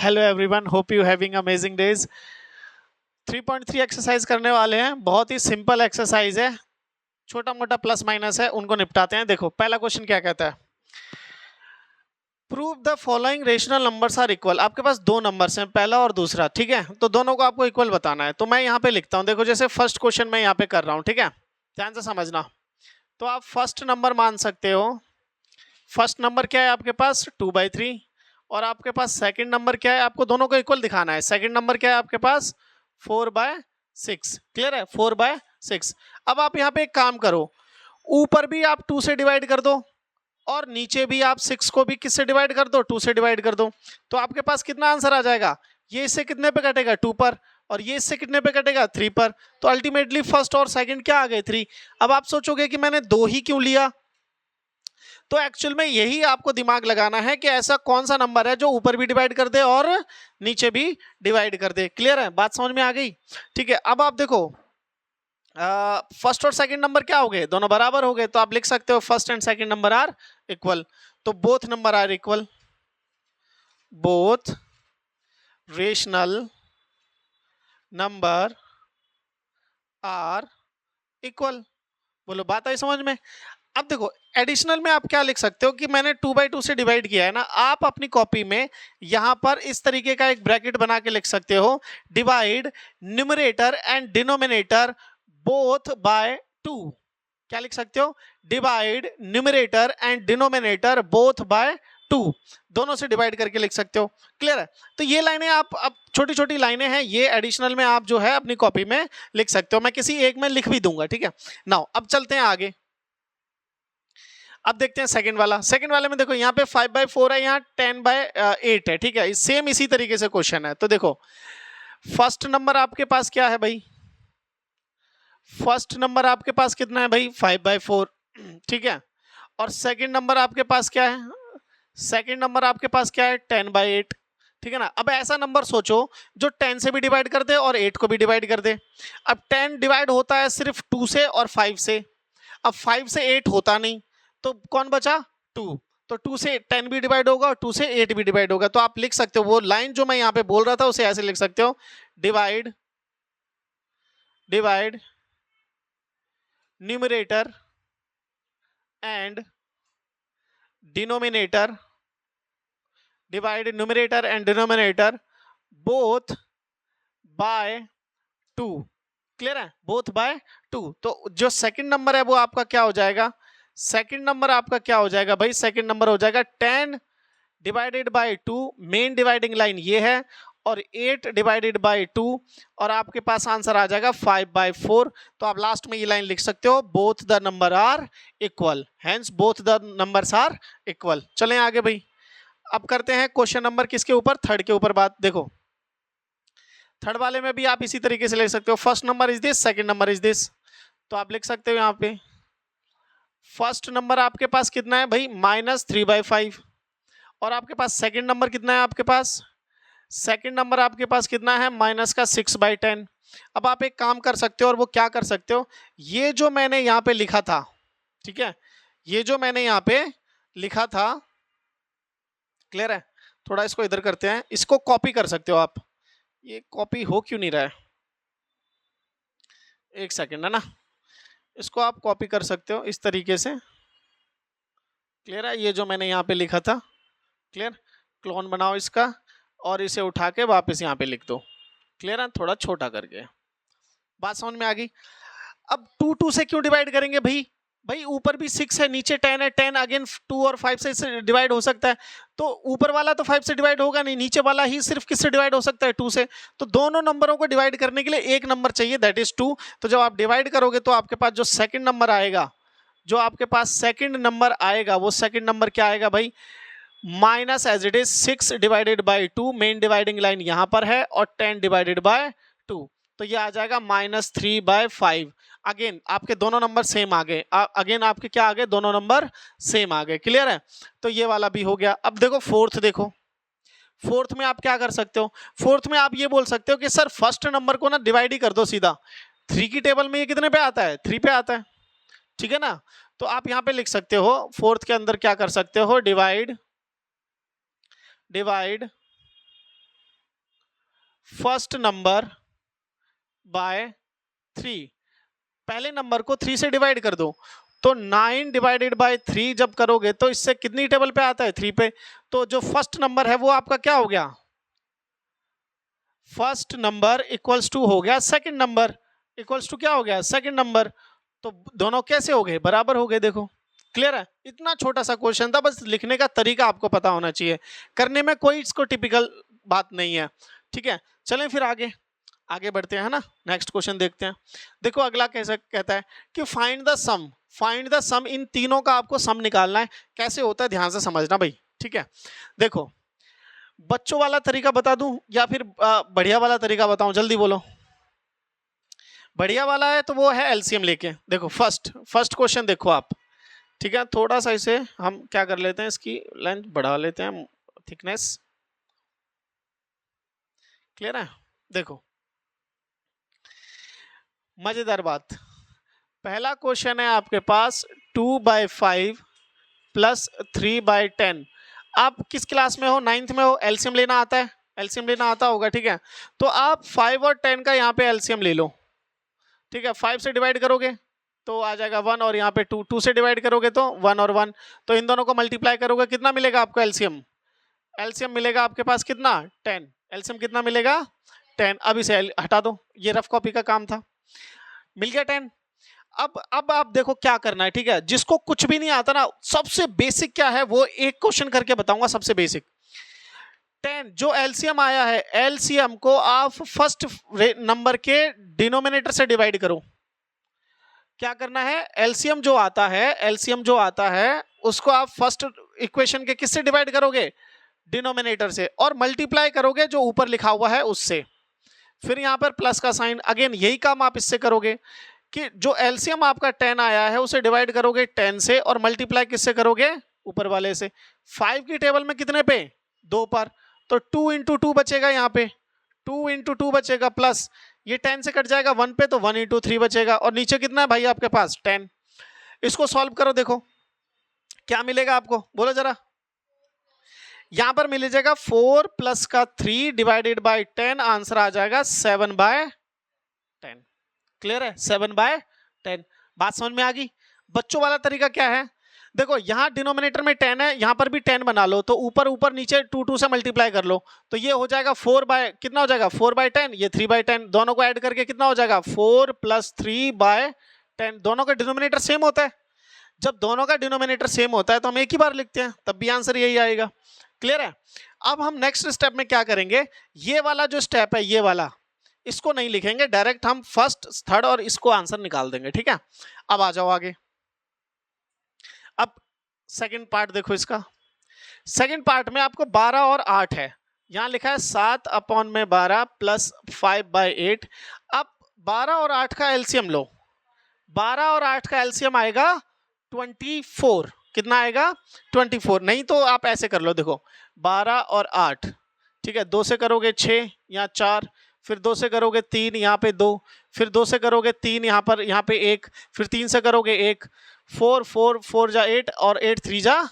Hello everyone, hope you having amazing days. 3.3 exercise करने वाले हैं। बहुत ही सिंपल एक्सरसाइज है, छोटा मोटा प्लस माइनस है, उनको निपटाते हैं। देखो पहला क्वेश्चन क्या कहता है, prove the following rational numbers are equal. आपके पास दो नंबर्स हैं, पहला और दूसरा, ठीक है। तो दोनों को आपको इक्वल बताना है। तो मैं यहाँ पे लिखता हूँ, देखो जैसे फर्स्ट क्वेश्चन मैं यहाँ पे कर रहा हूँ, ठीक है, ध्यान से समझना। तो आप फर्स्ट नंबर मान सकते हो। फर्स्ट नंबर क्या है आपके पास 2/3, और आपके पास सेकंड नंबर क्या है, आपको दोनों को इक्वल दिखाना है। सेकंड नंबर क्या है आपके पास 4/6। क्लियर है, 4/6। अब आप यहाँ पे एक काम करो, ऊपर भी आप 2 से डिवाइड कर दो और नीचे भी आप 6 को भी किससे डिवाइड कर दो, 2 से डिवाइड कर दो। तो आपके पास कितना आंसर आ जाएगा, ये इससे कितने पे कटेगा 2 पर, और ये इससे कितने पे कटेगा 3 पर। तो अल्टीमेटली फर्स्ट और सेकंड क्या आ गए 3। अब आप सोचोगे कि मैंने 2 ही क्यों लिया, तो एक्चुअल में यही आपको दिमाग लगाना है कि ऐसा कौन सा नंबर है जो ऊपर भी डिवाइड कर दे और नीचे भी डिवाइड कर दे। क्लियर है, बात समझ में आ गई। ठीक है, अब आप देखो फर्स्ट और सेकंड नंबर क्या हो गए, दोनों बराबर हो गए। तो आप लिख सकते हो first and second number are equal. तो both number are equal, both rational number are equal. बोलो बात आई समझ में। अब देखो एडिशनल में आप क्या लिख सकते हो कि मैंने 2/2 से डिवाइड किया है ना, आप अपनी कॉपी में यहां पर इस तरीके का एक ब्रैकेट बना के लिख सकते हो, divide numerator and denominator both by 2। क्या लिख सकते हो, divide numerator and denominator both by 2, दोनों से डिवाइड करके लिख सकते हो। क्लियर है। तो ये लाइनें आप अब छोटी छोटी लाइनें हैं, ये एडिशनल में आप जो है अपनी कॉपी में लिख सकते हो। मैं किसी एक में लिख भी दूंगा, ठीक है। नाउ अब चलते हैं आगे। अब देखते हैं सेकंड वाला। सेकंड वाले में देखो यहाँ पे 5/4 है, यहाँ 10/8 है, ठीक है। सेम इसी तरीके से क्वेश्चन है। तो देखो फर्स्ट नंबर आपके पास क्या है भाई, फर्स्ट नंबर आपके पास कितना है भाई 5/4, ठीक है। और सेकंड नंबर आपके पास क्या है, सेकंड नंबर आपके पास क्या है 10/8, ठीक है ना। अब ऐसा नंबर सोचो जो 10 से भी डिवाइड कर दे और 8 को भी डिवाइड कर दे। अब 10 डिवाइड होता है सिर्फ 2 से और 5 से, अब 5 से 8 होता नहीं, तो कौन बचा 2। तो 2 से 10 भी डिवाइड होगा और 2 से 8 भी डिवाइड होगा। तो आप लिख सकते हो, वो लाइन जो मैं यहां पे बोल रहा था उसे ऐसे लिख सकते हो, divide divide numerator and denominator, divide numerator and denominator both by 2। Clear है, बोथ बाय 2। तो जो सेकंड नंबर है वो आपका क्या हो जाएगा, सेकंड नंबर आपका क्या हो जाएगा भाई, सेकंड नंबर हो जाएगा 10 divided by 2, main dividing line ये है, और 8 डिवाइडेड बाय 2, और आपके पास आंसर आ जाएगा 5/4। तो आप लास्ट में ये लाइन लिख सकते हो, both the number are equal, hence both the numbers are equal. चलें आगे भाई। अब करते हैं क्वेश्चन नंबर किसके ऊपर, थर्ड के ऊपर बात। देखो थर्ड वाले में भी आप इसी तरीके से लिख सकते हो, first number is this, second number is this. तो आप लिख सकते हो यहाँ पे फर्स्ट नंबर आपके पास कितना है भाई -3/5, और आपके पास सेकंड नंबर कितना है, आपके पास सेकंड नंबर आपके पास कितना है -6/10। अब आप एक काम कर सकते हो, और वो क्या कर सकते हो, ये जो मैंने यहाँ पे लिखा था, ठीक है, ये जो मैंने यहाँ पे लिखा था, क्लियर है, थोड़ा इसको इधर करते हैं, इसको कॉपी कर सकते हो आप। ये कॉपी हो क्यों नहीं रहा है, एक सेकंड है ना, इसको आप कॉपी कर सकते हो इस तरीके से। क्लियर है, ये जो मैंने यहाँ पे लिखा था, क्लियर, क्लोन बनाओ इसका और इसे उठा के वापस यहाँ पे लिख दो। क्लियर है, थोड़ा छोटा करके। बात समझ में आ गई। अब 2 से क्यों डिवाइड करेंगे भाई, भाई ऊपर भी 6 है, नीचे 10 है, 10 अगेन 2 और 5 से डिवाइड हो सकता है। तो ऊपर वाला तो 5 से डिवाइड होगा नहीं, नीचे वाला ही सिर्फ किससे डिवाइड हो सकता है 2 से। तो दोनों नंबरों को डिवाइड करने के लिए एक नंबर चाहिए, दैट इज 2। तो जब आप डिवाइड करोगे तो आपके पास जो सेकंड नंबर आएगा, जो आपके पास सेकंड नंबर आएगा, वो सेकंड नंबर क्या आएगा भाई, minus as it is 6 divided by 2, main dividing line यहां पर है, और 10 डिवाइडेड बाय 2, तो ये आ जाएगा -3/5। अगेन आपके दोनों नंबर सेम आ गए, अगेन आपके क्या आ गए, दोनों नंबर सेम आ गए। क्लियर है, तो ये वाला भी हो गया। अब देखो फोर्थ, देखो फोर्थ में आप क्या कर सकते हो, फोर्थ में आप ये बोल सकते हो कि सर फर्स्ट नंबर को ना डिवाइड ही कर दो सीधा, 3 की टेबल में ये कितने पे आता है, 3 पे आता है, ठीक है ना। तो आप यहां पे लिख सकते हो, फोर्थ के अंदर क्या कर सकते हो, डिवाइड फर्स्ट नंबर बाय 3, पहले नंबर को 3 से डिवाइड कर दो, तो 9 डिवाइडेड बाय 3 जब करोगे तो इससे कितनी टेबल पे आता है, 3 पे। तो जो फर्स्ट नंबर है वो आपका क्या हो गया, फर्स्ट नंबर इक्वल्स टू हो गया सेकंड नंबर, इक्वल्स टू क्या हो गया, सेकंड नंबर। तो दोनों कैसे हो गए, बराबर हो गए। देखो क्लियर है, इतना छोटा सा क्वेश्चन था, बस लिखने का तरीका आपको पता होना चाहिए, करने में कोई इसको टिपिकल बात नहीं है। ठीक है, चलें फिर आगे बढ़ते हैं, है ना। नेक्स्ट क्वेश्चन देखते हैं। देखो अगला कैसा कहता है कि फाइंड द सम, इन तीनों का आपको सम निकालना है। कैसे होता है ध्यान से समझना भाई, ठीक है। देखो बच्चों वाला तरीका बता दूं या फिर बढ़िया वाला तरीका बताऊं, जल्दी बोलो। बढ़िया वाला है तो वो है एलसीएम लेके। देखो फर्स्ट क्वेश्चन देखो आप, ठीक है। थोड़ा सा इसे हम क्या कर लेते हैं, इसकी लेंथ बढ़ा लेते हैं, थिकनेस। क्लियर है। देखो मजेदार बात, पहला क्वेश्चन है आपके पास 2/5 प्लस 3/10। आप किस क्लास में हो, 9th में हो। एलसीएम लेना आता है, एलसीएम लेना आता होगा, ठीक है। तो आप 5 और 10 का यहाँ पे एलसीएम ले लो, ठीक है। 5 से डिवाइड करोगे तो आ जाएगा 1, और यहाँ पे 2 से डिवाइड करोगे तो 1 और 1, तो इन दोनों को मल्टीप्लाई करोगे, कितना मिलेगा आपको एलसीएम, एलसीएम मिलेगा आपके पास कितना, 10। एलसीएम कितना मिलेगा, 10। अब इसे हटा दो, ये रफ कॉपी का काम था, मिल गया 10। अब आप देखो क्या करना है, ठीक है। जिसको कुछ भी नहीं आता ना, सबसे बेसिक क्या है वो एक क्वेश्चन करके बताऊंगा, सबसे बेसिक। 10 जो एलसीएम आया है, एलसीएम को आप फर्स्ट नंबर के डिनोमिनेटर से डिवाइड करो। क्या करना है, एलसीएम जो आता है उसको आप फर्स्ट इक्वेशन के किससे डिवाइड करोगे, डिनोमिनेटर से, और मल्टीप्लाई करोगे जो ऊपर लिखा हुआ है उससे। फिर यहां पर प्लस का साइन, अगेन यही काम आप इससे करोगे कि जो एलसीएम आपका 10 आया है उसे डिवाइड करोगे 10 से, और मल्टीप्लाई किससे करोगे, ऊपर वाले से। 5 की टेबल में कितने पे, 2 पर, तो 2 इंटू 2 बचेगा, यहाँ पे 2 इंटू 2 बचेगा, प्लस ये 10 से कट जाएगा 1 पे, तो 1 इंटू 3 बचेगा, और नीचे कितना है भाई आपके पास, 10। इसको सॉल्व करो, देखो क्या मिलेगा आपको, बोलो जरा। यहां पर मिल जाएगा 4 प्लस का 3 डिवाइडेड बाय 10, आंसर आ जाएगा 7/10। क्लियर है, 7/10। बात समझ में आ गई। बच्चों वाला तरीका क्या है, देखो यहां डिनोमिनेटर में 10 है, यहां पर भी 10 बना लो, तो ऊपर ऊपर नीचे 2 से मल्टीप्लाई कर लो, तो ये हो जाएगा 4/कितना हो जाएगा, 4/10, ये 3/10, दोनों को ऐड करके कितना हो जाएगा, 4 प्लस 3/10। दोनों का डिनोमिनेटर सेम होता है, जब दोनों का डिनोमिनेटर सेम होता है तो हम एक ही बार लिखते हैं, तब भी आंसर यही आएगा। क्लियर है। अब हम नेक्स्ट स्टेप में क्या करेंगे, ये वाला जो स्टेप है, ये वाला इसको नहीं लिखेंगे, डायरेक्ट हम फर्स्ट थर्ड और इसको आंसर निकाल देंगे, ठीक है। अब आ जाओ आगे। अब सेकंड पार्ट देखो इसका, सेकंड पार्ट में आपको 12 और 8 है, यहां लिखा है 7/12 प्लस 5/8। अब 12 और 8 का एलसीएम लो, 12 और 8 का एलसीएम आएगा 24। कितना आएगा, 24। नहीं तो आप ऐसे कर लो, देखो 12 और 8, ठीक है, 2 से करोगे 6, यहाँ 4, फिर 2 से करोगे 3, यहाँ पे 2, फिर 2 से करोगे 3, यहाँ पे 1, फिर 3 से करोगे 1, 4 जा 8, और 8 3 जा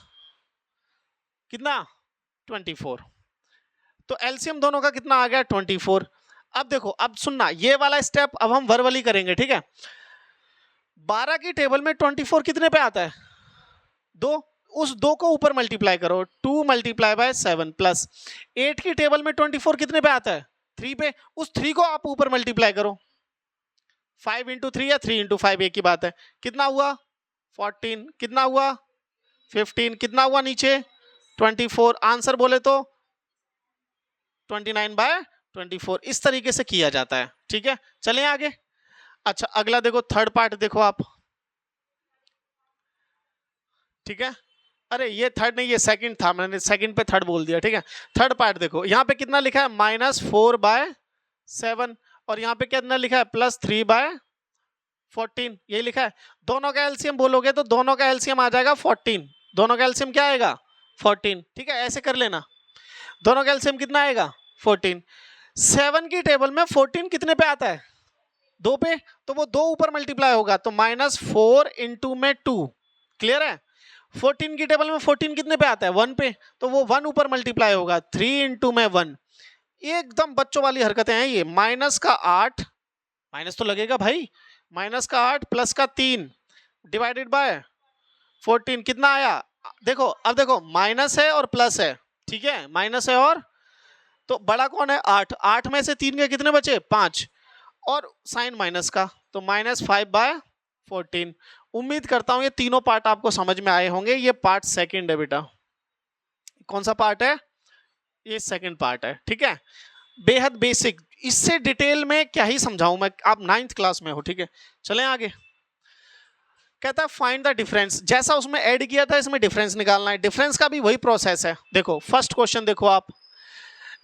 कितना, 24। तो एलसीएम दोनों का कितना आ गया, 24। अब देखो, अब सुनना, ये वाला स्टेप अब हम वर्बली करेंगे, ठीक है। 12 की टेबल में 24 कितने पे आता है, 2, उस 2 को ऊपर मल्टीप्लाई करो, 2 मल्टीप्लाई बाय 7, प्लस 8 की टेबल में 24 कितने पे आता है, 3 पे, उस 3 को आप ऊपर मल्टीप्लाई करो, 5 इंटू 3 या 3 इंटू 5 एक ही बात है, कितना हुआ 14, कितना हुआ 15, कितना हुआ नीचे 24, आंसर बोले तो 29/24। इस तरीके से किया जाता है, ठीक है। चलें आगे। अच्छा अगला देखो, थर्ड पार्ट देखो आप, ठीक है। अरे ये थर्ड नहीं, ये सेकंड था, मैंने सेकंड पे थर्ड बोल दिया, ठीक है। थर्ड पार्ट देखो, यहाँ पे कितना लिखा है, -4/7, और यहाँ पे कितना लिखा है, +3/14, यही लिखा है। दोनों का एलसीएम बोलोगे तो दोनों का एलसीएम आ जाएगा 14, दोनों का एलसीएम क्या आएगा, 14, ठीक है। ऐसे कर लेना, दोनों का एलसीएम कितना आएगा, 14। 7 की टेबल में 14 कितने पे आता है, 2 पे, तो वो 2 ऊपर मल्टीप्लाई होगा, तो -4 इंटू में 2। क्लियर है। 14 की टेबल में 14 कितने पे आता है, 1 पे, तो वो 1 ऊपर मल्टीप्लाई होगा, 3 इंटू में 1। एकदम बच्चों वाली हरकतें हैं ये। माइनस का 8, माइनस तो लगेगा भाई, माइनस का 8 प्लस का 3 डिवाइडेड बाय 14 कितना आया? देखो अब देखो माइनस है और प्लस है, ठीक है, माइनस है और तो बड़ा कौन है? 8, 8 में से 3 के कितने बचे? 5, और साइन माइनस का तो -5/14। उम्मीद करता हूं ये तीनों पार्ट आपको समझ में आए होंगे। ये पार्ट सेकंड है बेटा। कौन सा पार्ट है? ये सेकंड पार्ट है, ठीक है, बेहद बेसिक। इससे डिटेल में क्या ही समझाऊं मैं, आप 9th क्लास में हो, ठीक है। चलें आगे। कहता है फाइंड द डिफरेंस, जैसा उसमें ऐड किया था इसमें डिफरेंस निकालना है। डिफरेंस का भी वही प्रोसेस है। देखो फर्स्ट क्वेश्चन देखो आप,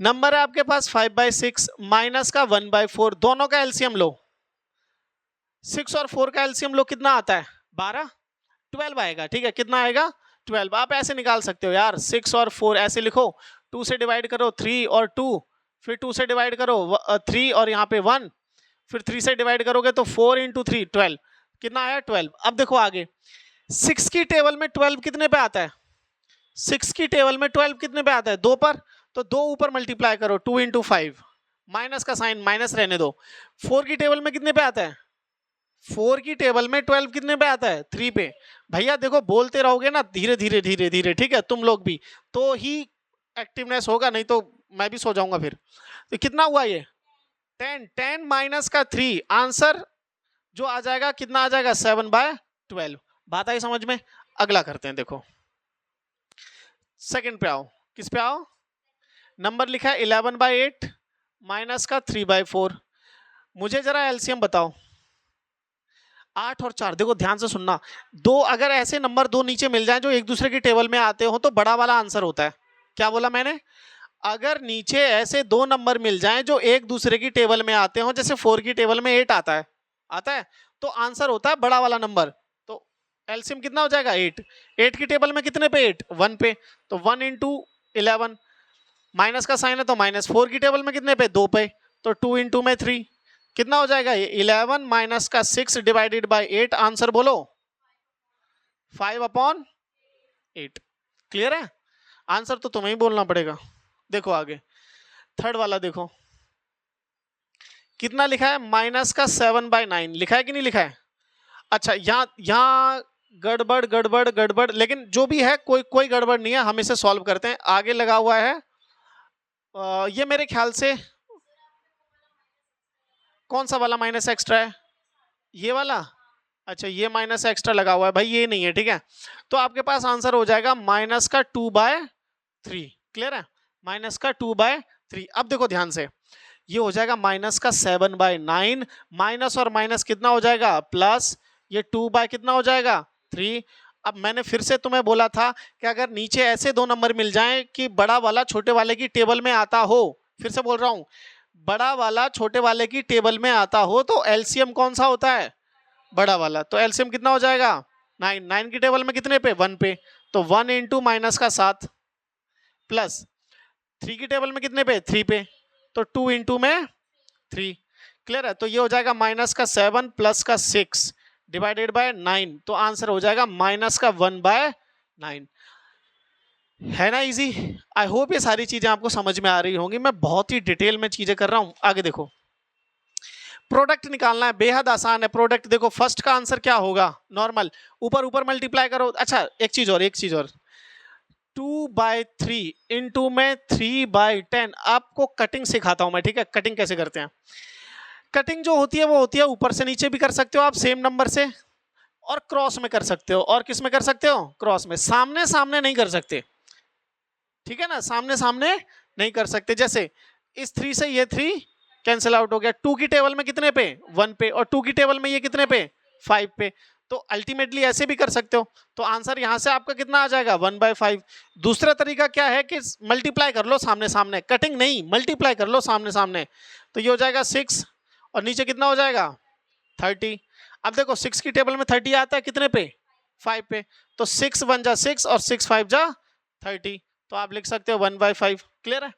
नंबर है आपके पास 5/6 माइनस का 1/4, दोनों का एलसीएम लो। 6 और 4 का एलसीएम लो, कितना आता है? 12, 12 आएगा, ठीक है, कितना आएगा? 12। आप ऐसे निकाल सकते हो यार, 6 और 4 ऐसे लिखो, 2 से डिवाइड करो 3 और 2, फिर 2 से डिवाइड करो 3 और यहाँ पे 1, फिर 3 से डिवाइड करोगे तो 4 × 3 12, कितना आया? 12। अब देखो आगे, 6 की टेबल में 12 कितने पे आता है? 6 की टेबल में 12 कितने पे आता है? 2 पर, तो 2 ऊपर मल्टीप्लाई करो, 2 × 5, माइनस का साइन माइनस रहने दो। 4 की टेबल में कितने पे आता है? 4 की टेबल में 12 कितने पे आता है? 3 पे। भैया देखो बोलते रहोगे ना धीरे धीरे धीरे धीरे, ठीक है, तुम लोग भी, तो ही एक्टिवनेस होगा, नहीं तो मैं भी सो जाऊंगा फिर। तो कितना हुआ ये? 10, 10 माइनस का 3, आंसर जो आ जाएगा कितना आ जाएगा? 7/12। बात आई समझ में? अगला करते हैं, देखो सेकंड पे आओ। किस पे आओ? नंबर लिखा है 11/8 माइनस का 3/4। मुझे जरा एलसीएम बताओ। 8 और 4, देखो ध्यान से सुनना, दो अगर ऐसे नंबर दो नीचे मिल जाएं जो एक दूसरे की टेबल में आते हो तो बड़ा वाला आंसर होता है। क्या बोला मैंने? अगर नीचे ऐसे दो नंबर मिल जाएं जो एक दूसरे की टेबल में आते हो, जैसे 4 की टेबल में 8 आता है, तो आंसर होता है बड़ा वाला नंबर। तो एलसीएम कितना हो जाएगा? 8। 8 की टेबल में कितने पे? 8, 1 पे, तो 1 × 11, माइनस का साइन है तो माइनस। 4 की टेबल में कितने पे? 2 पे, तो 2 × 3 कितना हो जाएगा? ये 11 माइनस का 6 डिवाइडेड बाय 8, आंसर बोलो 5/8। क्लियर है? आंसर तो तुम्हें ही बोलना पड़ेगा। देखो आगे थर्ड वाला देखो, कितना लिखा है? माइनस का 7/9 लिखा है कि नहीं लिखा है? अच्छा, यहाँ गड़बड़ गड़बड़ गड़बड़, लेकिन जो भी है कोई गड़बड़ नहीं है, हम इसे सॉल्व करते हैं। आगे लगा हुआ है ये मेरे ख्याल से कौन सा वाला माइनस एक्स्ट्रा है? ये वाला। अच्छा, ये माइनस एक्स्ट्रा लगा हुआ है भाई, ये नहीं है, ठीक है। तो आपके पास आंसर हो जाएगा माइनस का 2/3। क्लियर है? माइनस का 2/3। अब देखो ध्यान से, ये हो जाएगा माइनस का 7/9, माइनस और माइनस कितना हो जाएगा? प्लस, ये 2 कितना हो जाएगा? 3। अब मैंने फिर से तुम्हें बोला था कि अगर नीचे ऐसे दो नंबर मिल जाएं कि बड़ा वाला छोटे वाले की टेबल में आता हो, फिर से बोल रहा हूं, बड़ा वाला छोटे वाले की टेबल में आता हो तो एलसीएम कौन सा होता है? बड़ा वाला। तो एलसीएम कितना हो जाएगा? 9। 9 की टेबल में कितने पे? 1 पे, तो 1 × माइनस का 7 प्लस 3 की टेबल में कितने पे? 3 पे, तो 2 × में 3। क्लियर है? तो ये हो जाएगा माइनस का 7 प्लस का 6 डिवाइडेड बाय 9, तो आंसर हो जाएगा माइनस का 1/9। है ना इजी? आई होप ये सारी चीजें आपको समझ में आ रही होंगी। मैं बहुत ही डिटेल में चीजें कर रहा हूं। आगे देखो, प्रोडक्ट निकालना है, बेहद आसान है। प्रोडक्ट देखो, फर्स्ट का आंसर क्या होगा? नॉर्मल, ऊपर ऊपर मल्टीप्लाई करो। अच्छा, एक चीज और 2/3 इंटू में 3/10। आपको कटिंग सिखाता हूं मैं, ठीक है? कटिंग कैसे करते हैं। कटिंग जो होती है वो होती है ऊपर से नीचे भी कर सकते हो आप सेम नंबर से, और क्रॉस में कर सकते हो। और किस में कर सकते हो? क्रॉस में। सामने सामने नहीं कर सकते, ठीक है ना? सामने सामने नहीं कर सकते। जैसे इस 3 से ये 3 कैंसिल आउट हो गया। 2 की टेबल में कितने पे? 1 पे, और 2 की टेबल में ये कितने पे? 5 पे। तो अल्टीमेटली ऐसे भी कर सकते हो। तो आंसर यहां से आपका कितना आ जाएगा? 1/5। दूसरा तरीका क्या है कि मल्टीप्लाई कर लो सामने सामने, कटिंग नहीं, मल्टीप्लाई कर लो सामने सामने। तो ये हो जाएगा 6 और नीचे कितना हो जाएगा? 30। अब देखो 6 की टेबल में 30 आता है कितने पे? 5 पे, तो 6 1 जा 6 और 6 5 जा 30, तो आप लिख सकते हो 1/5। क्लियर है?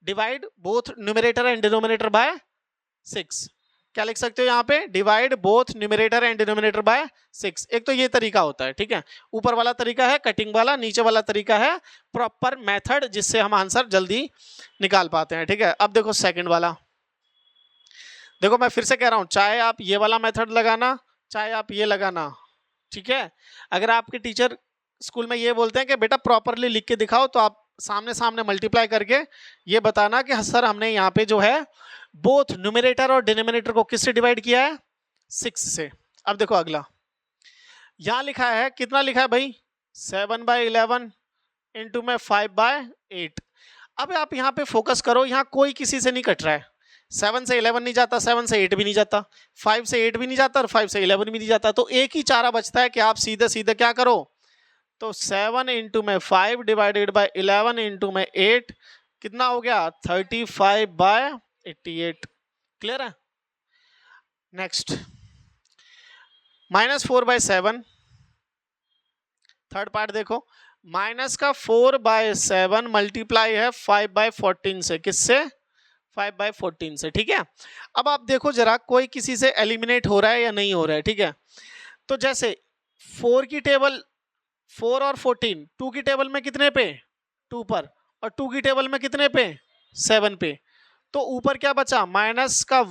Divide both numerator and denominator by 6। क्या लिख सकते हो यहाँ पे, divide both numerator and denominator by 6। एक तो ये तरीका होता है, ठीक है, ऊपर वाला तरीका है कटिंग वाला, नीचे वाला तरीका है प्रॉपर मेथड जिससे हम आंसर जल्दी निकाल पाते हैं, ठीक है। अब देखो सेकंड वाला, देखो मैं फिर से कह रहा हूं, चाहे आप ये वाला मेथड लगाना चाहे आप ये लगाना, ठीक है। अगर आपके टीचर स्कूल में ये बोलते हैं कि बेटा प्रॉपरली लिख के दिखाओ, तो आप सामने सामने मल्टीप्लाई करके ये बताना कि सर हमने यहाँ पे जो है बोथ न्यूमरेटर और डिनोमिनेटर को किससे डिवाइड किया है, 6 से। अब देखो अगला, यहां लिखा है, कितना लिखा है भाई, 7/11 इंटू में 5/8। अब आप यहाँ पे फोकस करो, यहाँ कोई किसी से नहीं कट रहा है, 7 से 11 नहीं जाता, 7 से 8 भी नहीं जाता, 5 से 8 भी नहीं जाता और 5 से 11 भी नहीं जाता, तो एक ही चारा बचता है कि आप सीधे सीधे क्या करो, तो 7 इंटू में 5 डिवाइडेड बाय 11 इंटू में 8 कितना हो गया, 35/88। क्लियर है। नेक्स्ट, -4/7, थर्ड पार्ट देखो, माइनस का 4/7 मल्टीप्लाई है 5/14 से, किससे, 5/14 से, ठीक है। अब आप देखो जरा कोई किसी से एलिमिनेट हो रहा है या नहीं हो रहा है, ठीक है। तो जैसे 4 की टेबल 4 और 14, 2 की टेबल में कितने पे, 2 पर, और 2 की टेबल में कितने पे, 7 पे, तो ऊपर क्या बचा, माइनस का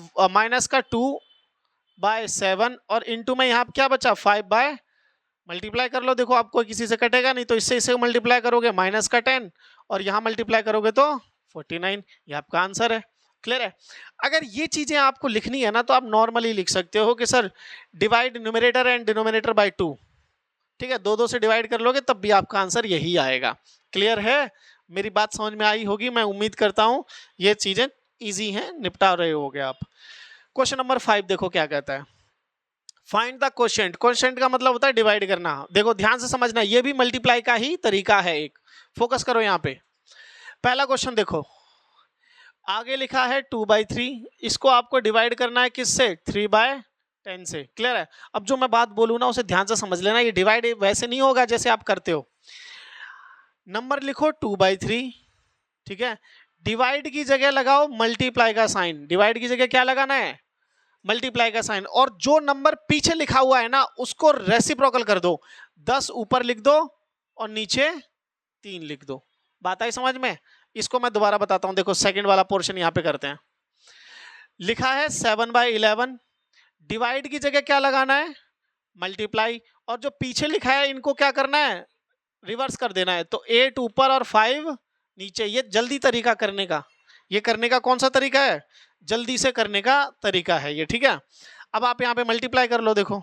2/7 और इनटू में यहाँ क्या बचा, 5 मल्टीप्लाई कर लो, देखो आपको किसी से कटेगा नहीं, तो इससे मल्टीप्लाई करोगे माइनस का 10 और यहाँ मल्टीप्लाई करोगे तो 49, ये आपका आंसर है। क्लियर है। अगर ये चीजें आपको लिखनी है ना, तो आप नॉर्मली लिख सकते हो कि sir divide numerator and denominator by 2, ठीक है, 2 से डिवाइड कर लोगे तब भी आपका आंसर यही आएगा। क्लियर है, मेरी बात समझ में आई होगी, मैं उम्मीद करता हूं ये चीजें इजी हैं, निपटा रहे होगे आप। क्वेश्चन नंबर 5 देखो क्या कहता है, फाइंड द क्वोशिएंट। क्वोशिएंट का मतलब होता है डिवाइड करना। देखो ध्यान से समझना, ये भी मल्टीप्लाई का ही तरीका है एक, फोकस करो यहाँ पे। पहला क्वेश्चन देखो, आगे लिखा है 2/3, इसको आपको डिवाइड करना है किससे, 3/10 से। क्लियर है। अब जो मैं बात बोलूँ ना उसे ध्यान से समझ लेना, ये डिवाइड वैसे नहीं होगा जैसे आप करते हो। नंबर लिखो 2/3, ठीक है, डिवाइड की जगह लगाओ मल्टीप्लाई का साइन, डिवाइड की जगह क्या लगाना है, मल्टीप्लाई का साइन, और जो नंबर पीछे लिखा हुआ है ना उसको रेसिप्रोकल कर दो, 10 ऊपर लिख दो और नीचे 3 लिख दो। बात आई समझ में। इसको मैं दोबारा बताता हूं, देखो सेकंड वाला पोर्शन यहां पे करते हैं। लिखा है 7/11, डिवाइड की जगह क्या लगाना है, मल्टीप्लाई, और जो पीछे लिखा है इनको क्या करना है, रिवर्स कर देना है, तो 8 ऊपर और 5 नीचे। ये जल्दी तरीका करने का, ये करने का कौन सा तरीका है, जल्दी से करने का तरीका है ये, ठीक है। अब आप यहाँ पे मल्टीप्लाई कर लो, देखो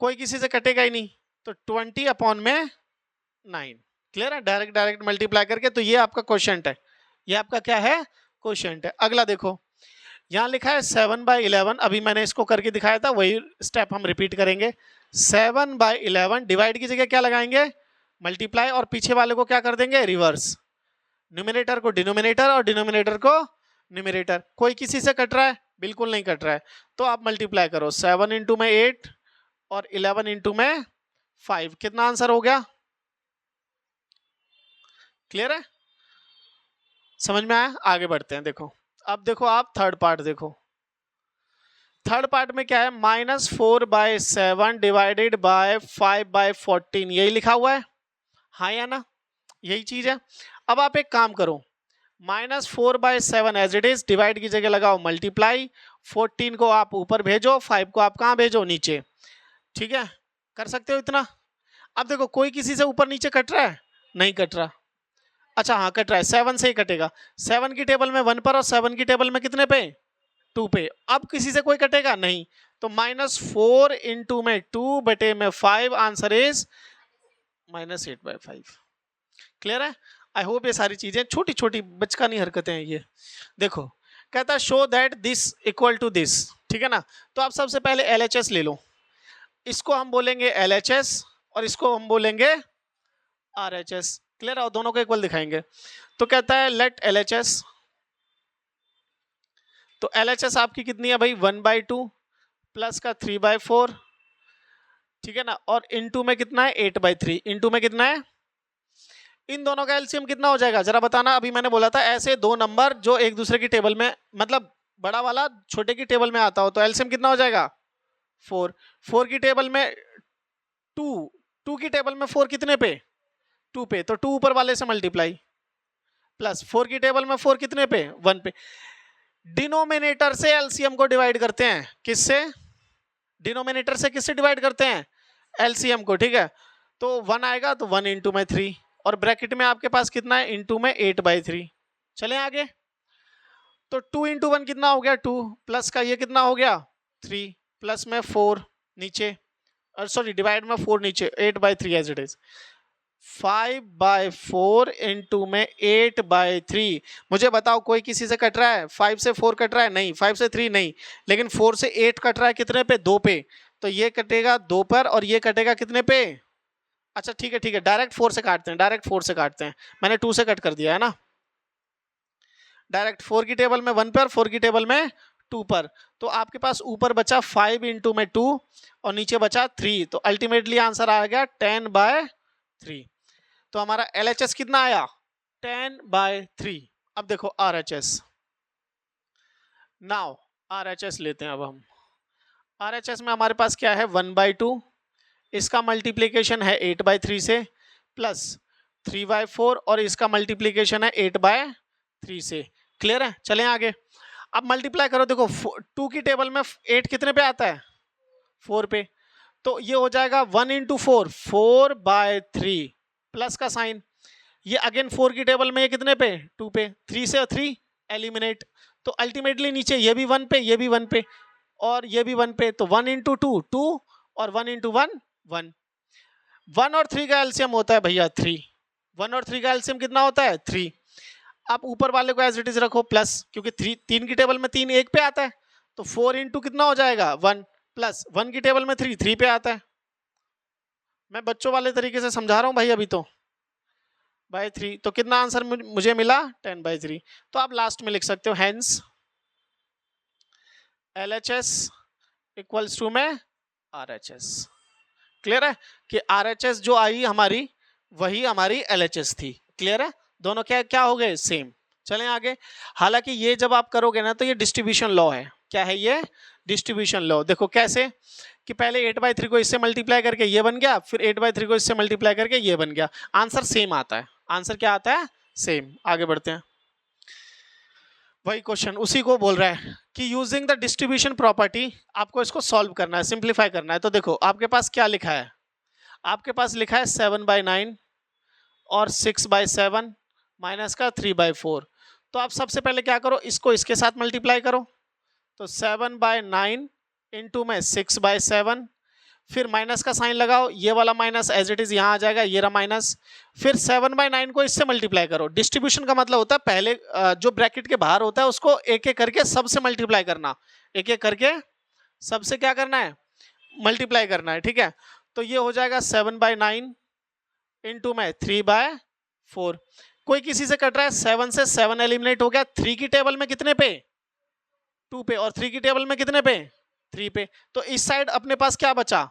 कोई किसी से कटेगा ही नहीं, तो 20/9। क्लियर है, डायरेक्ट मल्टीप्लाई करके, तो ये आपका क्वोशिएंट है, ये आपका क्या है, क्वोशिएंट है। अगला देखो, यहाँ लिखा है 7/11, अभी मैंने इसको करके दिखाया था, वही स्टेप हम रिपीट करेंगे। 7/11 डिवाइड की जगह क्या लगाएंगे, मल्टीप्लाई, और पीछे वाले को क्या कर देंगे, रिवर्स, न्यूमरेटर को डिनोमिनेटर और डिनोमिनेटर को न्यूमरेटर। कोई किसी से कट रहा है, बिल्कुल नहीं कट रहा है, तो आप मल्टीप्लाई करो, 7 इंटू में 8 और 11 इंटू में 5, कितना आंसर हो गया। क्लियर है, समझ में आया। आगे बढ़ते हैं, देखो अब देखो आप थर्ड पार्ट देखो, थर्ड पार्ट में क्या है, -4/7 डिवाइडेड बाय 5/14, यही लिखा हुआ है, हाँ या ना, यही चीज है। अब आप एक काम करो, -4/7 एज इट इज, डिवाइड की जगह लगाओ मल्टीप्लाई, 14 को आप ऊपर भेजो, 5 को आप कहाँ भेजो, नीचे, ठीक है, कर सकते हो इतना। अब देखो कोई किसी से ऊपर नीचे कट रहा है, नहीं कट रहा, अच्छा हाँ कट रहा है, 7 से ही कटेगा, 7 की टेबल में 1 पर और 7 की टेबल में कितने पे, 2 पे। अब किसी से कोई कटेगा नहीं, तो -4 इंटू में 2 बटे में 5, आंसर इज -8/5। क्लियर है। आई होप ये सारी चीजें छोटी छोटी बचकानी हरकतें हैं ये। देखो कहता है show that this equal to this, ठीक है ना। तो आप सबसे पहले LHS ले लो, इसको हम बोलेंगे LHS और इसको हम बोलेंगे RHS। क्लियर है, दोनों को इक्वल दिखाएंगे। तो कहता है लेट LHS, तो LHS आपकी कितनी है भाई, 1/2 प्लस का 3/4, ठीक है ना, और इनटू में कितना है, 8/3, इनटू में कितना है, इन दोनों का एलसीएम कितना हो जाएगा जरा बताना। अभी मैंने बोला था ऐसे दो नंबर जो एक दूसरे की टेबल में, मतलब बड़ा वाला छोटे की टेबल में आता हो तो एलसीएम कितना हो जाएगा 4, 4 की टेबल में 2, 2 की टेबल में 4 कितने पे 2 पे, तो 2 ऊपर वाले से मल्टीप्लाई, प्लस 4 की टेबल में 4 कितने पे 1 पे। डिनोमिनेटर से एलसीएम को डिवाइड करते हैं, किससे, डिनोमिनेटर से किससे डिवाइड करते हैं एलसीएम को, ठीक है। तो 1 आएगा तो 1 इंटू में 3, और ब्रैकेट में आपके पास कितना है इंटू में 8/3। चलें आगे, तो 2 इंटू 1 कितना हो गया 2, प्लस का ये कितना हो गया 3, प्लस में 4 नीचे, और सॉरी डिवाइड में 4 नीचे, 8/3 एज इट इज। 5/4 इंटू में 8/3। मुझे बताओ कोई किसी से कट रहा है, 5 से 4 कट रहा है, नहीं, 5 से 3 नहीं, लेकिन 4 से 8 कट रहा है कितने पे 2 पे, तो ये कटेगा 2 पर और ये कटेगा कितने पे, अच्छा ठीक है ठीक है, डायरेक्ट 4 से काटते हैं, डायरेक्ट 4 से काटते हैं, मैंने 2 से कट कर दिया है ना, डायरेक्ट 4 की टेबल में 1 पर, 4 की टेबल में 2 पर, तो आपके पास ऊपर बचा 5 इंटू में 2 और नीचे बचा 3, तो अल्टीमेटली आंसर आ गया 10/3। तो हमारा LHS कितना आया 10/3। अब देखो RHS, नाउ RHS लेते हैं अब हम। RHS में हमारे पास क्या है 1/2, इसका मल्टीप्लीकेशन है 8/3 से, प्लस 3/4 और इसका मल्टीप्लीकेशन है 8/3 से। क्लियर है, चलें आगे। अब मल्टीप्लाई करो, देखो 2 की टेबल में 8 कितने पे आता है 4 पे, तो ये हो जाएगा 1 इंटू 4, 4/3, प्लस का साइन, ये अगेन 4 की टेबल में ये कितने पे 2 पे, 3 से 3 एलिमिनेट, तो अल्टीमेटली नीचे ये भी 1 पे, ये भी 1 पे और ये भी 1 पे, तो 1 इंटू 2 2 और 1 इंटू 1 1। 1 और 3 का एलसीएम होता है भैया 3, 1 और 3 का एलसीएम कितना होता है 3। आप ऊपर वाले को एज इट इज रखो प्लस, क्योंकि 3 की टेबल में 3 1 पे आता है, तो 4 इंटू कितना हो जाएगा 1, प्लस 1 की टेबल में 3 पे आता है। मैं बच्चों वाले तरीके से समझा रहा हूं भाई अभी तो, बाय 3, तो कितना आंसर मुझे मिला 10/3। तो आप लास्ट में लिख सकते हो हेंस LHS इक्वल्स टू में RHS। क्लियर है कि RHS जो आई हमारी वही हमारी LHS थी। क्लियर है, दोनों क्या क्या हो गए सेम। चलें आगे। हालांकि ये जब आप करोगे ना तो ये डिस्ट्रीब्यूशन लॉ है। क्या है ये डिस्ट्रीब्यूशन लॉ। देखो कैसे कि पहले 8/3 को इससे मल्टीप्लाई करके ये बन गया, फिर 8/3 को इससे मल्टीप्लाई करके ये बन गया, आंसर सेम आता है। आंसर क्या आता है सेम। आगे बढ़ते हैं, वही क्वेश्चन उसी को बोल रहा है कि यूजिंग द डिस्ट्रीब्यूशन प्रॉपर्टी आपको इसको सॉल्व करना है, सिंप्लीफाई करना है। तो देखो आपके पास क्या लिखा है, आपके पास लिखा है 7/9 और 6/7 माइनस का 3/4। तो आप सबसे पहले क्या करो, इसको इसके साथ मल्टीप्लाई करो, तो 7/9 इंटू में 6/7, फिर माइनस का साइन लगाओ, ये वाला माइनस एज इट इज यहाँ आ जाएगा, ये रहा माइनस, फिर 7/9 को इससे मल्टीप्लाई करो। डिस्ट्रीब्यूशन का मतलब होता है पहले जो ब्रैकेट के बाहर होता है उसको एक एक करके सबसे मल्टीप्लाई करना, एक एक करके सबसे क्या करना है मल्टीप्लाई करना है। ठीक है, तो ये हो जाएगा 7/9 इंटू में 3/4। कोई किसी से कट रहा है, 7 से 7 एलिमिनेट हो गया, 3 की टेबल में कितने पे 2 पे और 3 की टेबल में कितने पे 3 पे, तो इस साइड अपने पास क्या बचा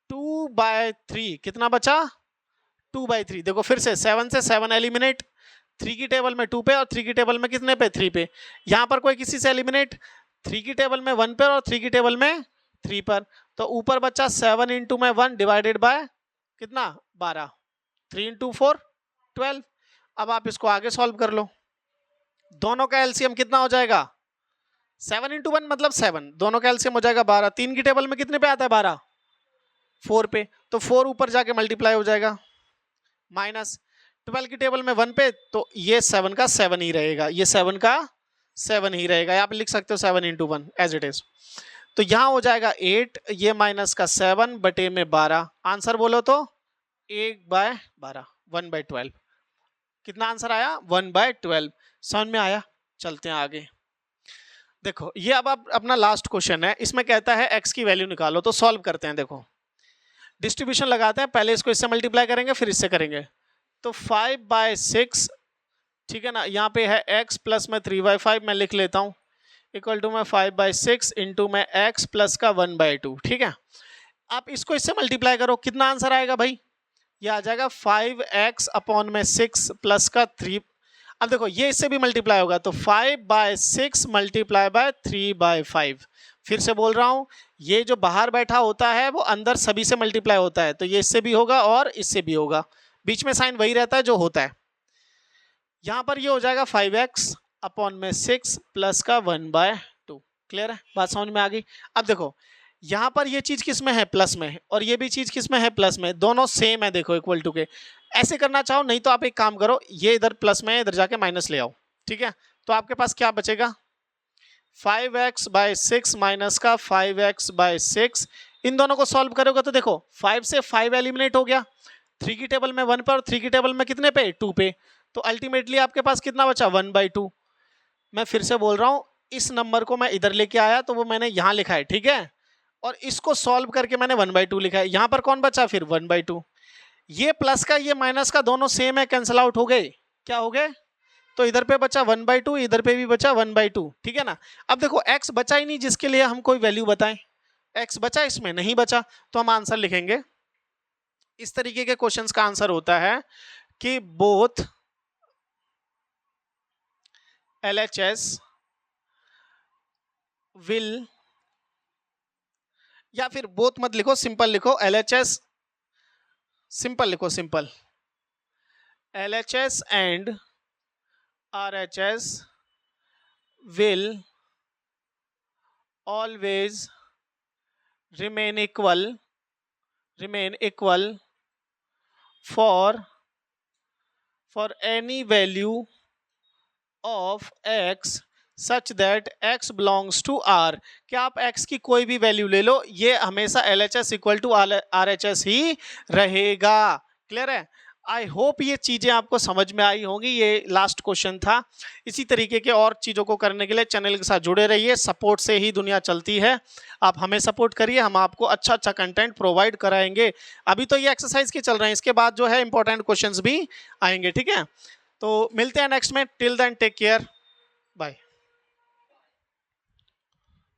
2/3। कितना बचा 2/3। देखो फिर से 7 से 7 एलिमिनेट, 3 की टेबल में 2 पे और 3 की टेबल में कितने पे 3 पे। यहां पर कोई किसी से एलिमिनेट, 3 की टेबल में 1 पर और 3 की टेबल में 3 पर, तो ऊपर बचा 7 इंटू में 1 डिवाइडेड बाय कितना 12, 3 इंटू 4 12। अब आप इसको आगे सॉल्व कर लो, दोनों का एलसीएम कितना हो जाएगा 7 इंटू 1 मतलब 7, दोनों का एलसीएम हो जाएगा 12। 3 की टेबल में कितने पे आता है 12 4 पे, तो 4 ऊपर जाके मल्टीप्लाई हो जाएगा, माइनस 12 की टेबल में 1 पे, तो ये 7 का 7 ही रहेगा, ये 7 का 7 ही रहेगा। यहाँ पे लिख सकते हो 7 इंटू 1 एज इट इज। तो यहाँ हो जाएगा 8, ये माइनस का 7 बटे में 12, आंसर बोलो तो 1/12 1/12। कितना आंसर आया 1/12। समझ में आया। चलते हैं आगे। देखो ये अब आप अपना लास्ट क्वेश्चन है, इसमें कहता है x की वैल्यू निकालो, तो सॉल्व करते हैं। देखो डिस्ट्रीब्यूशन लगाते हैं, पहले इसको इससे मल्टीप्लाई करेंगे फिर इससे करेंगे, तो 5/6 ठीक है ना, यहाँ पे है x प्लस में 3/5 मैं लिख लेता हूँ, इक्वल टू में 5/6 इंटू में x प्लस का 1/2। ठीक है, आप इसको इससे मल्टीप्लाई करो, कितना आंसर आएगा भाई, ये आ जाएगा 5x अपॉन में 6 प्लस का 3। अब देखो ये इससे भी मल्टीप्लाई होगा, तो 5/6 मल्टीप्लाई बाय 3/5। फिर से बोल रहा हूं, ये जो बाहर बैठा होता है वो अंदर सभी से मल्टीप्लाई होता है, तो ये इससे भी होगा और इससे भी होगा, बीच में साइन वही रहता है जो होता है। यहां पर ये हो जाएगा 5x अपॉन में 6 प्लस का 1/2। क्लियर है, बात समझ में आ गई। अब देखो यहां पर ये चीज किस में है, प्लस में है, और ये भी चीज किस में है, प्लस में। दोनों सेम है, देखो इक्वल टू के। ऐसे करना चाहो, नहीं तो आप एक काम करो, ये इधर प्लस में है, इधर जाके माइनस ले आओ, ठीक है। तो आपके पास क्या बचेगा, 5x/6 माइनस का 5x/6। इन दोनों को सॉल्व करोगे तो देखो 5 से 5 एलिमिनेट हो गया, 3 की टेबल में 1 पे और 3 की टेबल में कितने पे, 2 पे। तो अल्टीमेटली आपके पास कितना बचा, 1/2। मैं फिर से बोल रहा हूं, इस नंबर को मैं इधर लेके आया तो वो मैंने यहां लिखा है, ठीक है, और इसको सॉल्व करके मैंने 1/2 लिखा है। यहां पर कौन बचा फिर, 1/2। ये प्लस का ये माइनस का दोनों सेम है, कैंसिल आउट हो गए। क्या हो गए, तो इधर पे बचा 1/2, इधर पे भी बचा 1/2, ठीक है ना। अब देखो x बचा ही नहीं जिसके लिए हम कोई वैल्यू बताएं, x बचा, इसमें नहीं बचा, तो हम आंसर लिखेंगे। इस तरीके के क्वेश्चंस का आंसर होता है कि बोथ LHS विल, या फिर बोथ मत लिखो, सिंपल लिखो, LHS, सिंपल लिखो, simple, LHS and RHS will always remain equal for any value of x such that x belongs to R। क्या आप x की कोई भी वैल्यू ले लो, ये हमेशा LHS इक्वल टू RHS ही रहेगा। क्लियर है, आई होप ये चीजें आपको समझ में आई होंगी। ये लास्ट क्वेश्चन था। इसी तरीके के और चीजों को करने के लिए चैनल के साथ जुड़े रहिए, सपोर्ट से ही दुनिया चलती है। आप हमें सपोर्ट करिए, हम आपको अच्छा अच्छा कंटेंट प्रोवाइड कराएंगे। अभी तो ये एक्सरसाइज के चल रहे हैं, इसके बाद जो है इंपॉर्टेंट क्वेश्चंस भी आएंगे, ठीक है। तो मिलते हैं नेक्स्ट में, till then take care, bye.